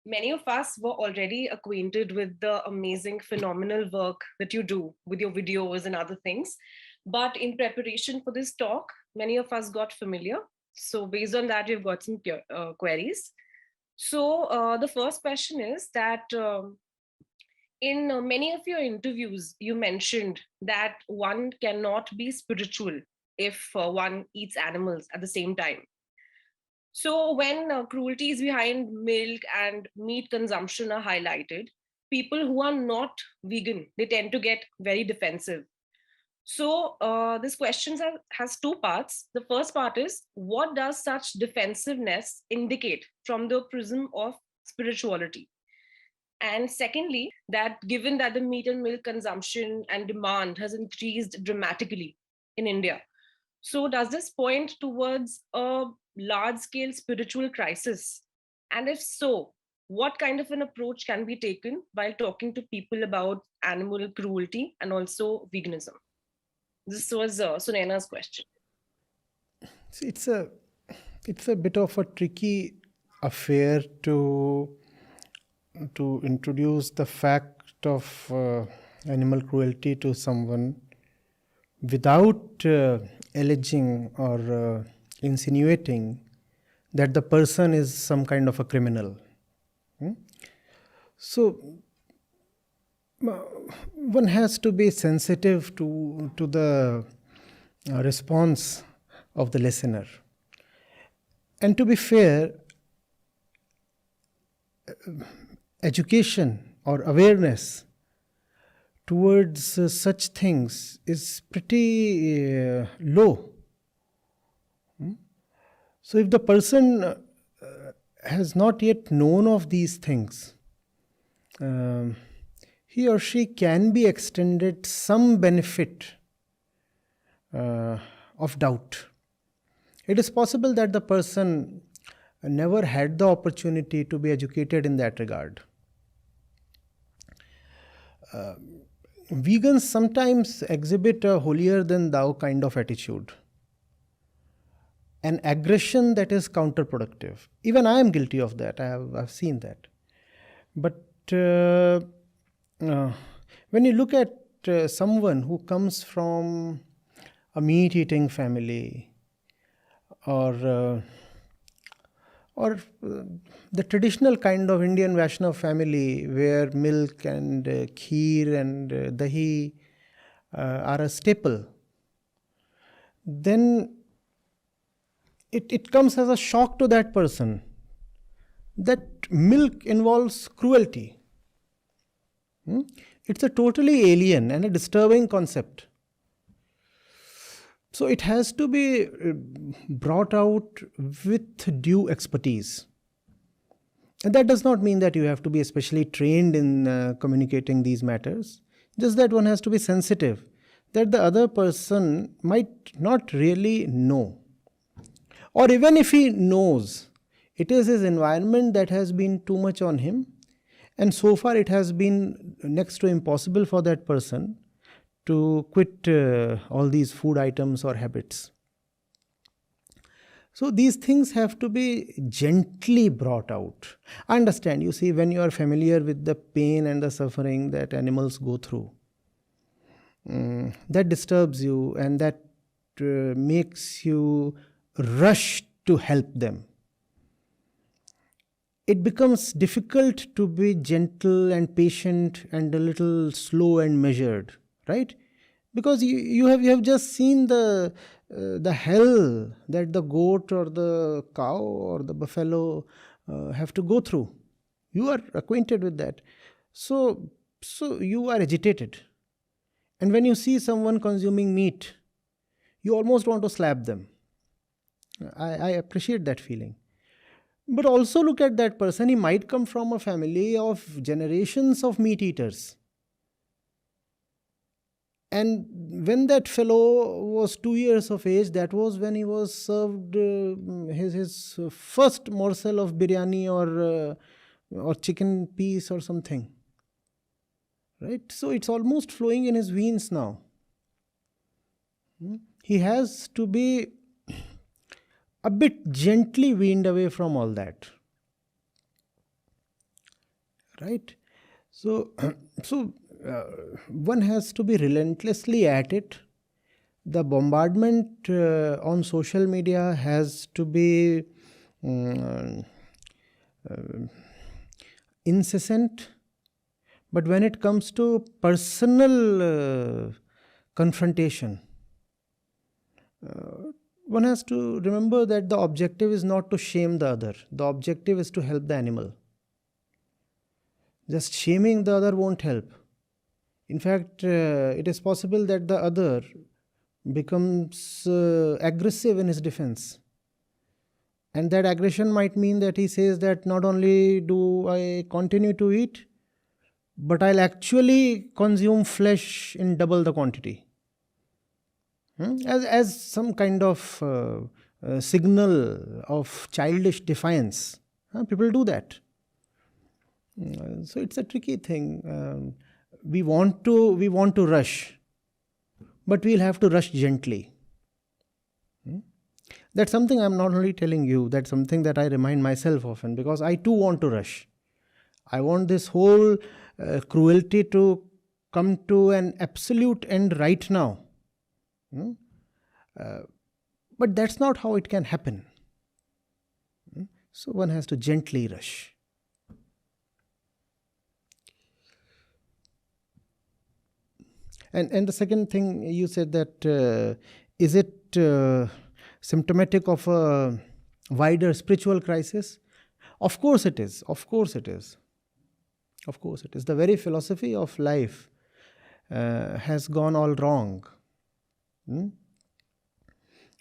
many of us were already acquainted with the amazing, phenomenal work that you do with your videos and other things. But in preparation for this talk, many of us got familiar. So, based on that, we've got some queries. So, the first question is that in many of your interviews, you mentioned that one cannot be spiritual if one eats animals at the same time. So, when cruelties behind milk and meat consumption are highlighted, people who are not vegan, they tend to get very defensive. So, this question has two parts. The first part is, what does such defensiveness indicate from the prism of spirituality? And secondly, that given that the meat and milk consumption and demand has increased dramatically in India, so does this point towards a large scale spiritual crisis? And if so, what kind of an approach can be taken while talking to people about animal cruelty and also veganism? This was Sunaina's question. See, it's a bit of a tricky affair to introduce the fact of animal cruelty to someone without alleging or insinuating that the person is some kind of a criminal. So one has to be sensitive to the response of the listener. And to be fair, education or awareness towards such things is pretty low. So if the person has not yet known of these things, he or she can be extended some benefit of doubt. It is possible that the person never had the opportunity to be educated in that regard. Vegans sometimes exhibit a holier than thou kind of attitude, an aggression that is counterproductive. Even I am guilty of that. I've seen that. But when you look at someone who comes from a meat-eating family, or the traditional kind of Indian Vaishnav family where milk and kheer and dahi are a staple, then it comes as a shock to that person that milk involves cruelty. It's a totally alien and a disturbing concept. So it has to be brought out with due expertise. And that does not mean that you have to be especially trained in communicating these matters. Just that one has to be sensitive that the other person might not really know. Or even if he knows, it is his environment that has been too much on him. And so far it has been next to impossible for that person to quit all these food items or habits. So these things have to be gently brought out. I understand, you see, when you are familiar with the pain and the suffering that animals go through, that disturbs you and that makes you rush to help them. It becomes difficult to be gentle and patient and a little slow and measured, right? Because you have just seen the hell that the goat or the cow or the buffalo have to go through. You are acquainted with that. So you are agitated. And when you see someone consuming meat, you almost want to slap them. I appreciate that feeling. But also look at that person. He might come from a family of generations of meat eaters. And when that fellow was 2 years of age, that was when he was served his first morsel of biryani or chicken piece or something. Right? So it's almost flowing in his veins now. He has to be a bit gently weaned away from all that. right? So, so one has to be relentlessly at it. The bombardment on social media has to be um, incessant. But when it comes to personal confrontation, one has to remember that the objective is not to shame the other. The objective is to help the animal. Just shaming the other won't help. In fact, it is possible that the other becomes aggressive in his defense. And that aggression might mean that he says that not only do I continue to eat, but I'll actually consume flesh in double the quantity. As some kind of signal of childish defiance. People do that. So it's a tricky thing. We want to rush, but we'll have to rush gently. That's something I'm not only telling you, that's something that I remind myself often, because I too want to rush. I want this whole cruelty to come to an absolute end right now. But that's not how it can happen. So one has to gently rush. And the second thing you said that is it symptomatic of a wider spiritual crisis? Of course it is. Of course it is. Of course it is. The very philosophy of life has gone all wrong.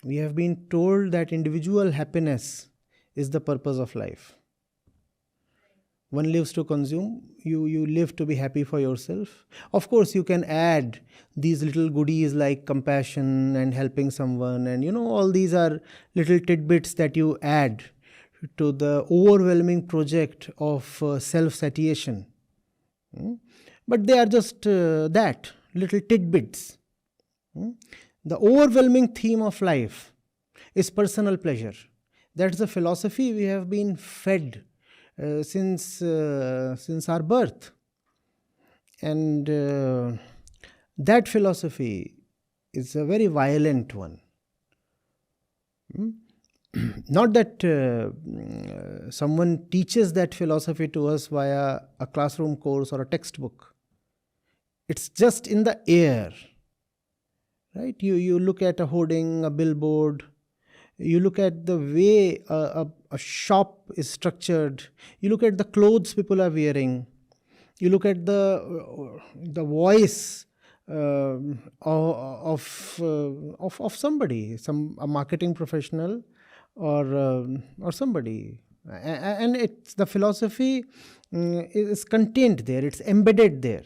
We have been told that individual happiness is the purpose of life. One lives to consume, you live to be happy for yourself. Of course, you can add these little goodies like compassion and helping someone, and all these are little tidbits that you add to the overwhelming project of self-satiation. But they are just that, little tidbits. The overwhelming theme of life is personal pleasure. That's the philosophy we have been fed since our birth. And that philosophy is a very violent one. Not that someone teaches that philosophy to us via a classroom course or a textbook. It's just in the air. Right? You look at a hoarding, a billboard, you look at the way a shop is structured, you look at the clothes people are wearing, you look at the voice of somebody, a marketing professional or somebody, and it's the philosophy is contained there, it's embedded there.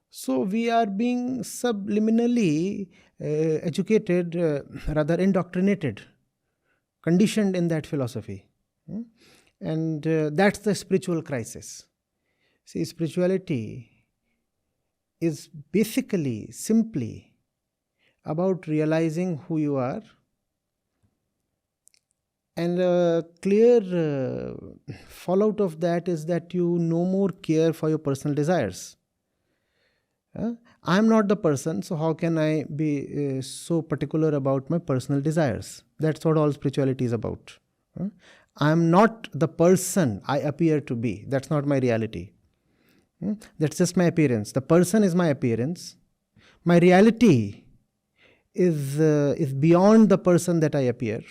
So we are being subliminally educated, rather indoctrinated, conditioned in that philosophy. And that's the spiritual crisis. See, spirituality is basically, simply about realizing who you are. And a clear fallout of that is that you no more care for your personal desires. I am not the person, so how can I be so particular about my personal desires? That's what all spirituality is about. I am not the person I appear to be. That's not my reality. That's just my appearance. The person is my appearance. My reality is beyond the person that I appear.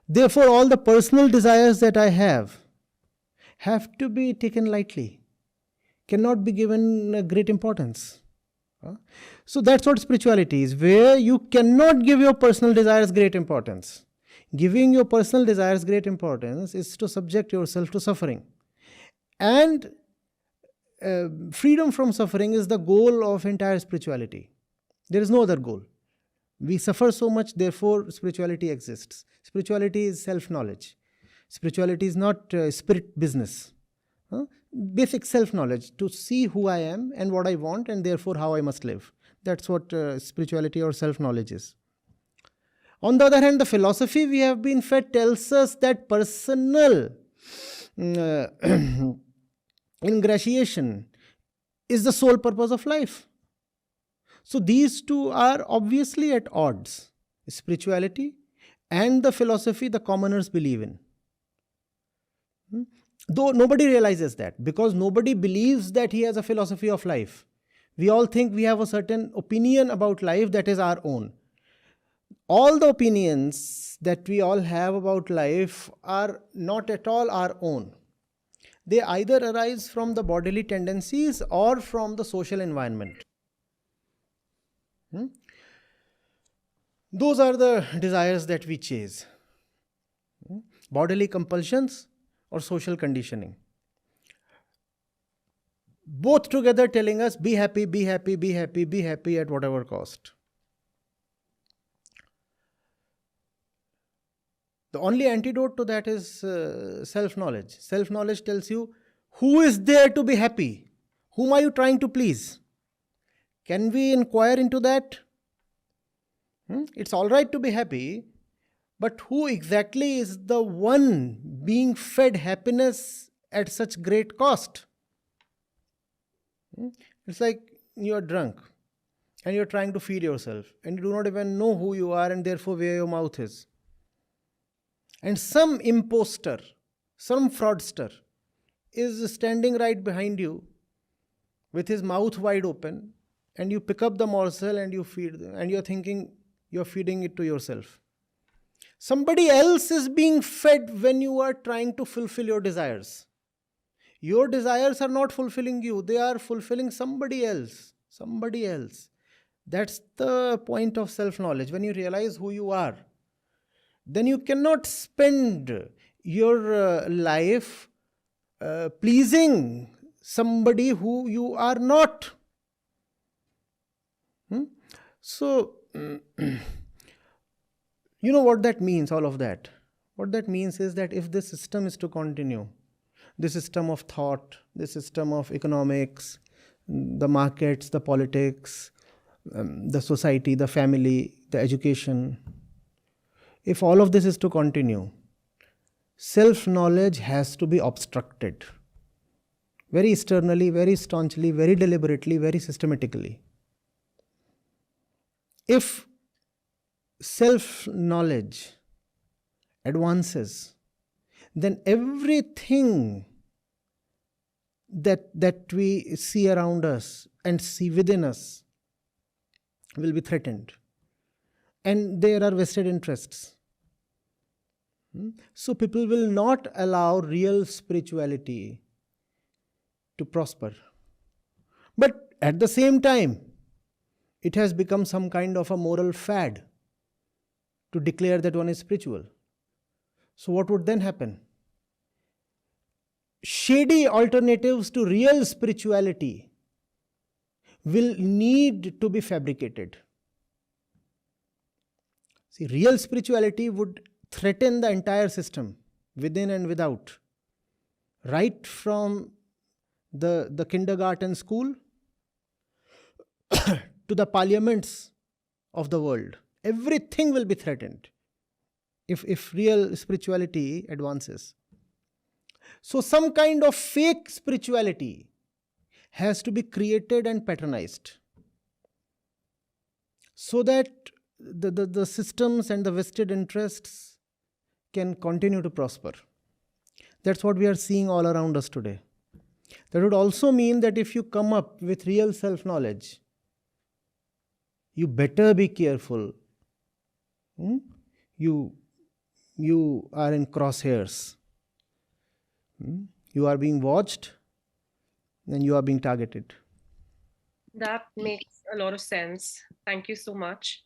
Therefore, all the personal desires that I have to be taken lightly. Cannot be given great importance. So that's what spirituality is, where you cannot give your personal desires great importance. Giving your personal desires great importance is to subject yourself to suffering. And freedom from suffering is the goal of entire spirituality. There is no other goal. We suffer so much, therefore spirituality exists. Spirituality is self-knowledge. Spirituality is not spirit business. Basic self-knowledge, to see who I am and what I want and therefore how I must live. That's what spirituality or self-knowledge is. On the other hand, the philosophy we have been fed tells us that personal ingratiation is the sole purpose of life. So these two are obviously at odds. Spirituality and the philosophy the commoners believe in. Though nobody realizes that, because nobody believes that he has a philosophy of life. We all think we have a certain opinion about life that is our own. All the opinions that we all have about life are not at all our own. They either arise from the bodily tendencies or from the social environment. Those are the desires that we chase. Bodily compulsions or social conditioning. Both together telling us, be happy, be happy, be happy, be happy at whatever cost. The only antidote to that is self-knowledge. Self-knowledge tells you, who is there to be happy? Whom are you trying to please? Can we inquire into that? It's all right to be happy, but who exactly is the one being fed happiness at such great cost? It's like you are drunk and you're trying to feed yourself and you do not even know who you are and therefore where your mouth is. And some imposter, some fraudster is standing right behind you with his mouth wide open, and you pick up the morsel and you feed them, and you're thinking you're feeding it to yourself. Somebody else is being fed when you are trying to fulfill your desires. Your desires are not fulfilling you, they are fulfilling somebody else. Somebody else. That's the point of self-knowledge. When you realize who you are, then you cannot spend your life pleasing somebody who you are not. So, you know what that means, all of that? What that means is that if this system is to continue, the system of thought, the system of economics, the markets, the politics, the society, the family, the education, if all of this is to continue, self-knowledge has to be obstructed. Very sternly, very staunchly, very deliberately, very systematically. If self-knowledge advances, then everything that we see around us and see within us will be threatened. And there are vested interests. So people will not allow real spirituality to prosper. But at the same time, it has become some kind of a moral fad to declare that one is spiritual. So what would then happen? Shady alternatives to real spirituality will need to be fabricated. See, real spirituality would threaten the entire system, within and without. Right from the kindergarten school to the parliaments of the world. Everything will be threatened if real spirituality advances. So some kind of fake spirituality has to be created and patronized so that the systems and the vested interests can continue to prosper. That's what we are seeing all around us today. That would also mean that if you come up with real self-knowledge, you better be careful. You are in crosshairs. You are being watched and you are being targeted. That makes a lot of sense. Thank you so much.